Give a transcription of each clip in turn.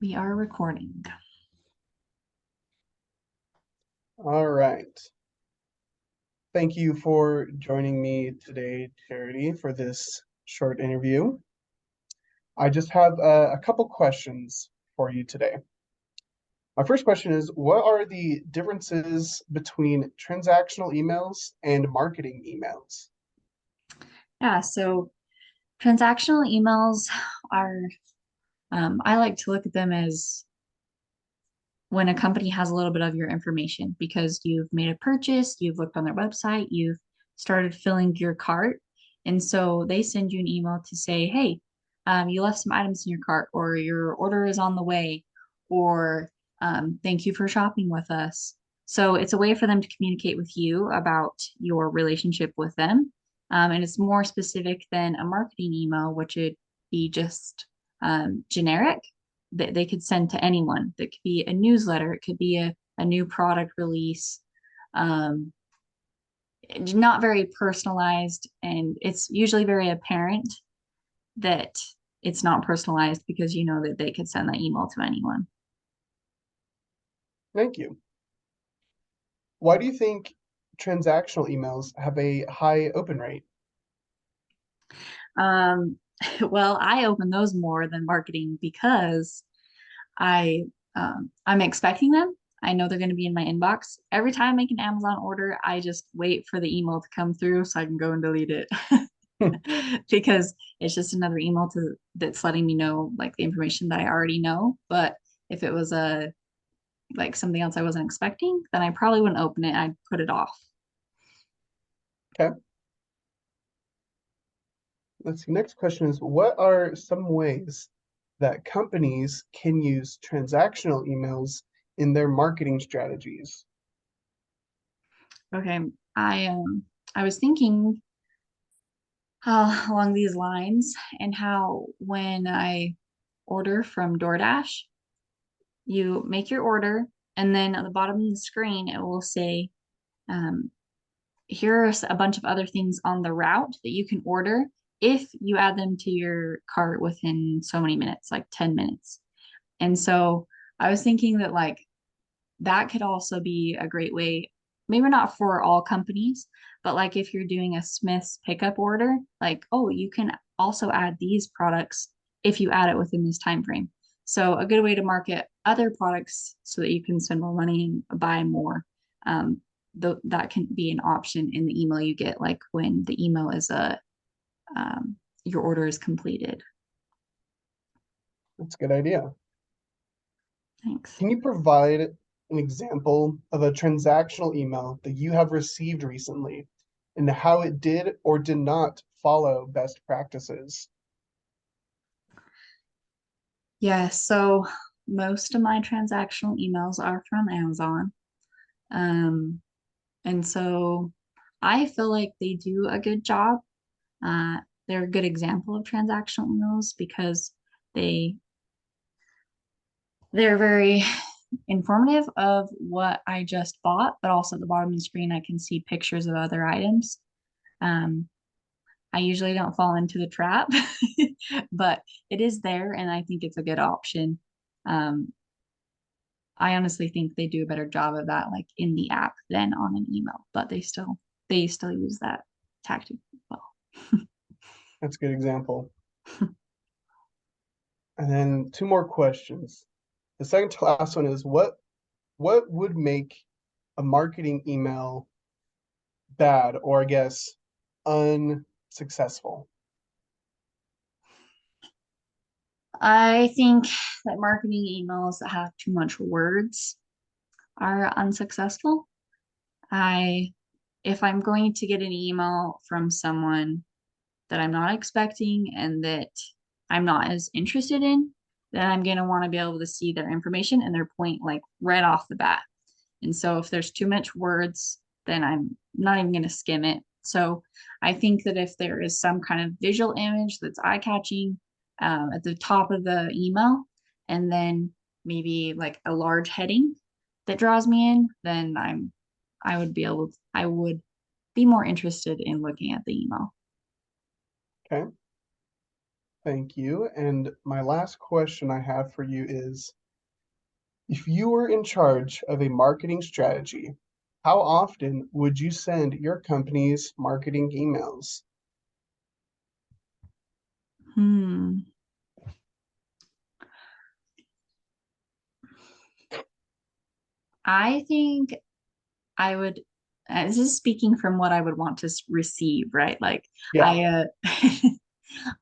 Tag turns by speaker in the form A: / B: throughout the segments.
A: We are recording.
B: All right. Thank you for joining me today, Charity, for this short interview. I just have a couple questions for you today. My first question is, what are the differences between transactional emails and marketing emails?
A: Yeah, so transactional emails are, I like to look at them as when a company has a little bit of your information because you've made a purchase, you've looked on their website, you've started filling your cart. And so they send you an email to say, hey, you left some items in your cart, or your order is on the way, or thank you for shopping with us. So it's a way for them to communicate with you about your relationship with them. And it's more specific than a marketing email, which would be just generic that they could send to anyone. That could be a newsletter, it could be a new product release, um, not very personalized. And it's usually very apparent that it's not personalized because you know that they could send that email to anyone.
B: Thank you. Why do you think transactional emails have a high open rate?
A: Um, well, I open those more than marketing because I I'm expecting them. I know they're going to be in my inbox. Every time I make an Amazon order, I just wait for the email to come through so I can go and delete it. Because it's just another email to that's letting me know like the information that I already know. But if it was a like something else I wasn't expecting, then I probably wouldn't open it. I'd put it off.
B: Okay. Let's see. Next question is, what are some ways that companies can use transactional emails in their marketing strategies?
A: Okay. I um I was thinking along these lines and how when I order from DoorDash, you make your order and then at the bottom of the screen it will say um, here's a bunch of other things on the route that you can order if you add them to your cart within so many minutes, like 10 minutes. And so I was thinking that like that could also be a great way, maybe not for all companies, but like if you're doing a Smith's pickup order, like, oh, you can also add these products if you add it within this time frame. So a good way to market other products so that you can spend more money and buy more. That can be an option in the email you get, like when the email is um, your order is completed.
B: That's a good idea.
A: Thanks.
B: Can you provide an example of a transactional email that you have received recently and how it did or did not follow best practices?
A: Yeah, so most of my transactional emails are from Amazon. Um, and so I feel like they do a good job. Uh, they're a good example of transactional emails because they they're very informative of what I just bought, but also at the bottom of the screen I can see pictures of other items. Um, I usually don't fall into the trap, but it is there, and I think it's a good option. Um, I honestly think they do a better job of that, like in the app than on an email, but they still use that tactic well.
B: That's a good example. And then two more questions. The second to last one is what would make a marketing email bad or I guess unsuccessful?
A: I think that marketing emails that have too much words are unsuccessful. I if I'm going to get an email from someone that I'm not expecting and that I'm not as interested in, then I'm going to want to be able to see their information and their point like right off the bat. And so if there's too much words, then I'm not even going to skim it. So I think that if there is some kind of visual image that's eye-catching at the top of the email, and then maybe like a large heading that draws me in, then I would be more interested in looking at the email.
B: Okay. Thank you. And my last question I have for you is, if you were in charge of a marketing strategy, how often would you send your company's marketing emails?
A: Hmm. I think I would, this is speaking from what I would want to receive, right? Like
B: Yeah,
A: I,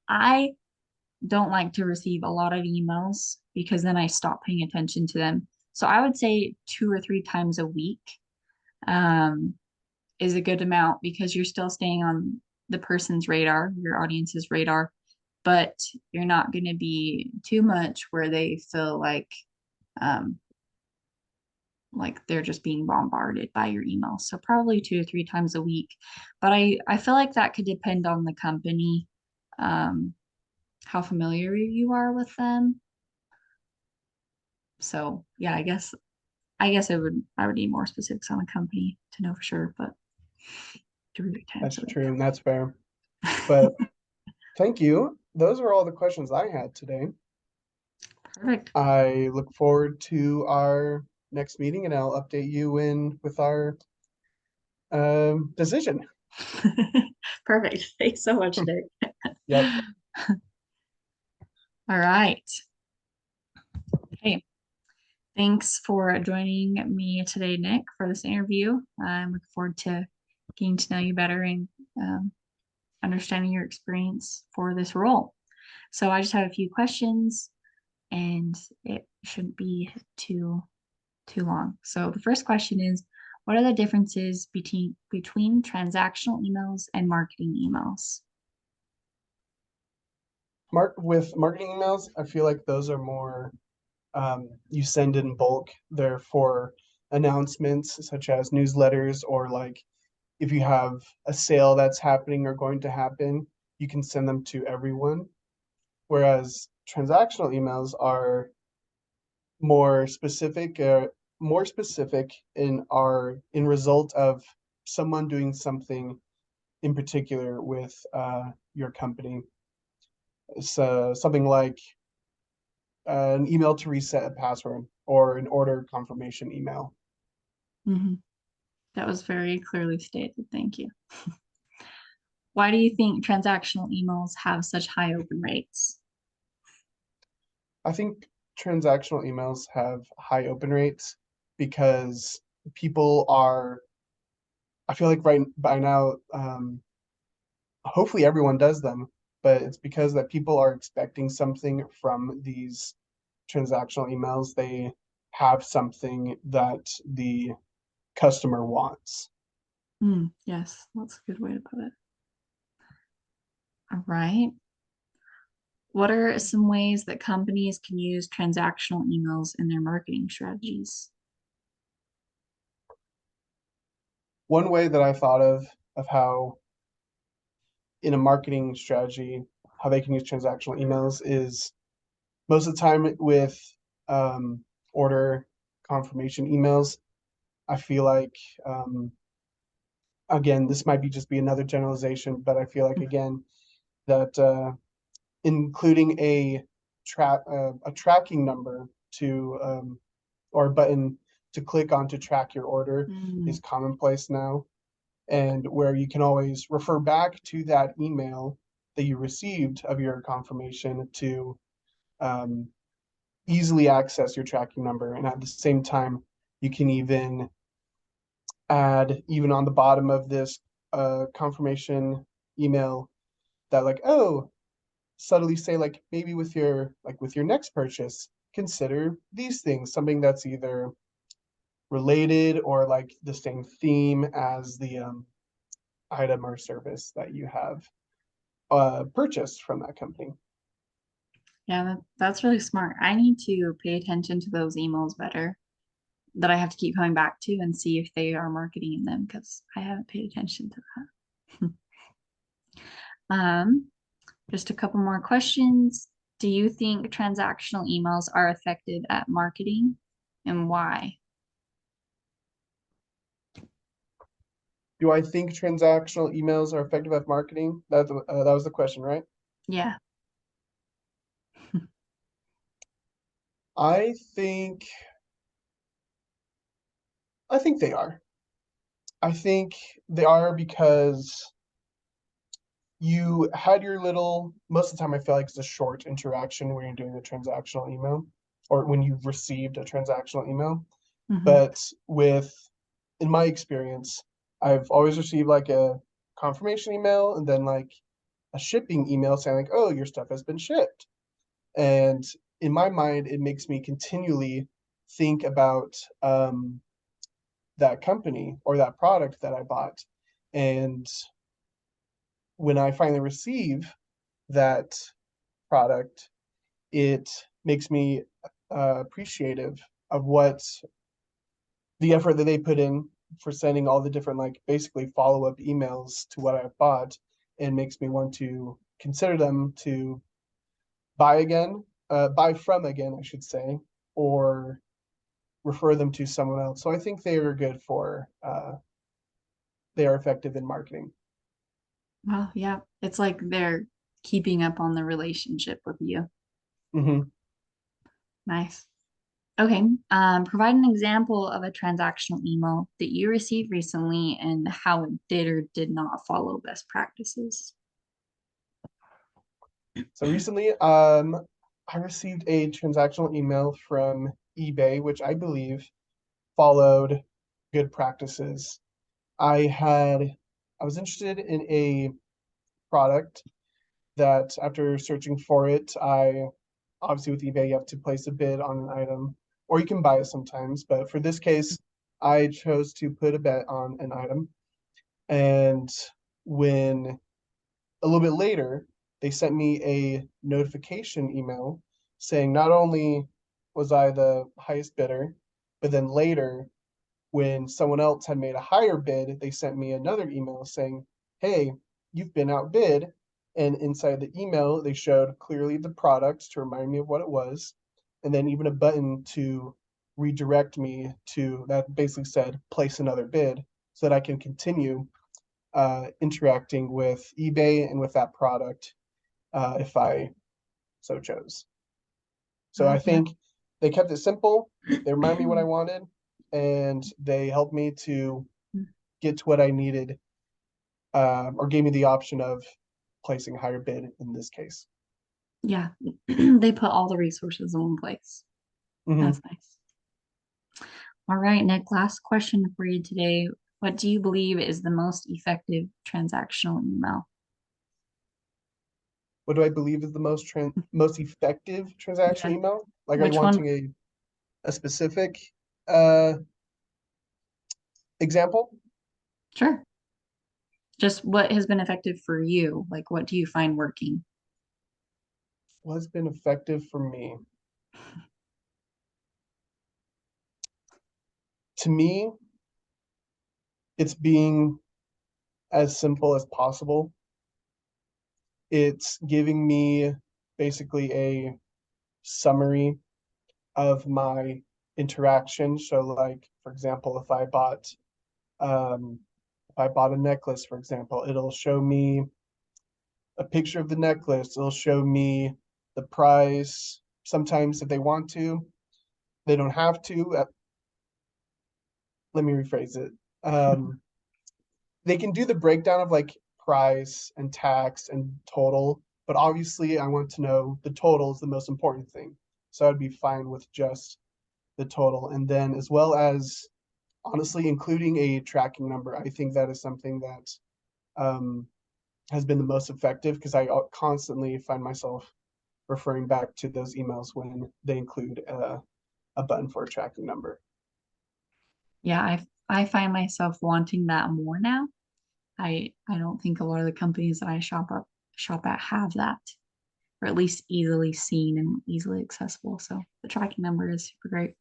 A: I don't like to receive a lot of emails because then I stop paying attention to them. So I would say 2 or 3 times a week um, is a good amount because you're still staying on the person's radar, your audience's radar, but you're not going to be too much where they feel um, like they're just being bombarded by your emails. So probably 2 to 3 times a week. But I feel like that could depend on the company, um, how familiar you are with them. So yeah, I guess I would need more specifics on the company to know for sure, but 2 or 3 times
B: that's
A: a
B: true, and that's fair. But
A: week.
B: thank you. Those are all the questions I had today.
A: Perfect.
B: I look forward to our next meeting, and I'll update you in with our decision.
A: Perfect. Thanks so much, Nick.
B: Yep.
A: All right. Hey, thanks for joining me today, Nick, for this interview. I'm looking forward to getting to know you better and um, understanding your experience for this role. So I just have a few questions, and it shouldn't be too long. So the first question is, what are the differences between transactional emails and marketing emails?
B: With marketing emails, I feel like those are more you send in bulk. They're for announcements such as newsletters, or like if you have a sale that's happening or going to happen, you can send them to everyone. Whereas transactional emails are more specific, in result of someone doing something in particular with your company. So something like an email to reset a password or an order confirmation email.
A: Mhm. That was very clearly stated. Thank you. Why do you think transactional emails have such high open rates?
B: I think transactional emails have high open rates because people are, I feel like right by now, hopefully everyone does them, but it's because that people are expecting something from these transactional emails. They have something that the customer wants.
A: Yes, that's a good way to put it. All right. What are some ways that companies can use transactional emails in their marketing strategies?
B: One way that I thought of how in a marketing strategy, how they can use transactional emails is most of the time with um, order confirmation emails. I feel like, again, this might be just be another generalization, but I feel like again that including a tracking number to or a button to click on to track your order
A: Mm,
B: is commonplace now, and where you can always refer back to that email that you received of your confirmation to um, easily access your tracking number. And at the same time, you can even add, even on the bottom of this confirmation email, that like, oh, subtly say like maybe with your next purchase, consider these things, something that's either related or like the same theme as the item or service that you have purchased from that company.
A: yeah, that's really smart. I need to pay attention to those emails better that I have to keep coming back to and see if they are marketing in them because I haven't paid attention to that. Um, just a couple more questions. Do you think transactional emails are effective at marketing and why?
B: Do I think transactional emails are effective at marketing? That was the question, right?
A: Yeah.
B: I think I think they are. I think they are because you had your little, most of the time I feel like it's a short interaction when you're doing a transactional email or when you've received a transactional email.
A: Hmm.
B: But in my experience, I've always received like a confirmation email and then like a shipping email saying like, oh, your stuff has been shipped. And in my mind, it makes me continually think about that company or that product that I bought. And when I finally receive that product, it makes me appreciative of what the effort that they put in for sending all the different like basically follow-up emails to what I've bought, and makes me want to consider them to buy again, buy from again, I should say, or refer them to someone else. So I think they are good for they are effective in marketing.
A: Well, yeah, it's like they're keeping up on the relationship with you.
B: Hmm.
A: Nice. Okay. Provide an example of a transactional email that you received recently and how it did or did not follow best practices.
B: So recently, I received a transactional email from eBay, which I believe followed good practices. I had I was interested in a product that after searching for it, I obviously with eBay you have to place a bid on an item, or you can buy it sometimes, but for this case, I chose to put a bet on an item. And when a little bit later, they sent me a notification email saying not only was I the highest bidder, but then later, when someone else had made a higher bid, they sent me another email saying, hey, you've been outbid. And inside the email, they showed clearly the product to remind me of what it was, and then even a button to redirect me to that basically said, place another bid, so that I can continue interacting with eBay and with that product if I so chose. So I
A: Oh, yeah.
B: think they kept it simple. They remind me what I wanted, and they helped me to get to what I needed, or gave me the option of placing a higher bid in this case.
A: Yeah. They put all the resources in one place. That's
B: Hmm.
A: nice. All right, Nick, last question for you today. What do you believe is the most effective transactional email?
B: What do I believe is the most effective transaction
A: Yeah.
B: email? Like, are you
A: Which one?
B: wanting a specific uh, example?
A: Sure. Just what has been effective for you? Like, what do you find working?
B: What's been effective for me? To me, it's being as simple as possible. It's giving me basically a summary of my interaction. So, like for example, um, if I bought a necklace, for example, it'll show me a picture of the necklace. It'll show me the price. Sometimes, if they want to, they don't have to. Let me rephrase it. Um, they can do the breakdown of like price and tax and total, but obviously I want to know the total is the most important thing. So I'd be fine with just the total. And then as well as honestly including a tracking number, I think that is something that um, has been the most effective because I constantly find myself referring back to those emails when they include a button for a tracking number.
A: Yeah, I find myself wanting that more now. I don't think a lot of the companies that I shop at have that, or at least easily seen and easily accessible. So the tracking number is super great.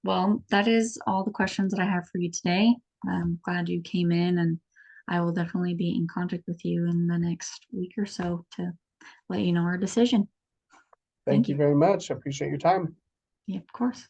A: Well, that is all the questions that I have for you today. I'm glad you came in, and I will definitely be in contact with you in the next week or so to let you know our decision. Thank
B: Thank you
A: you.
B: very much. I appreciate your time.
A: Yeah, of course.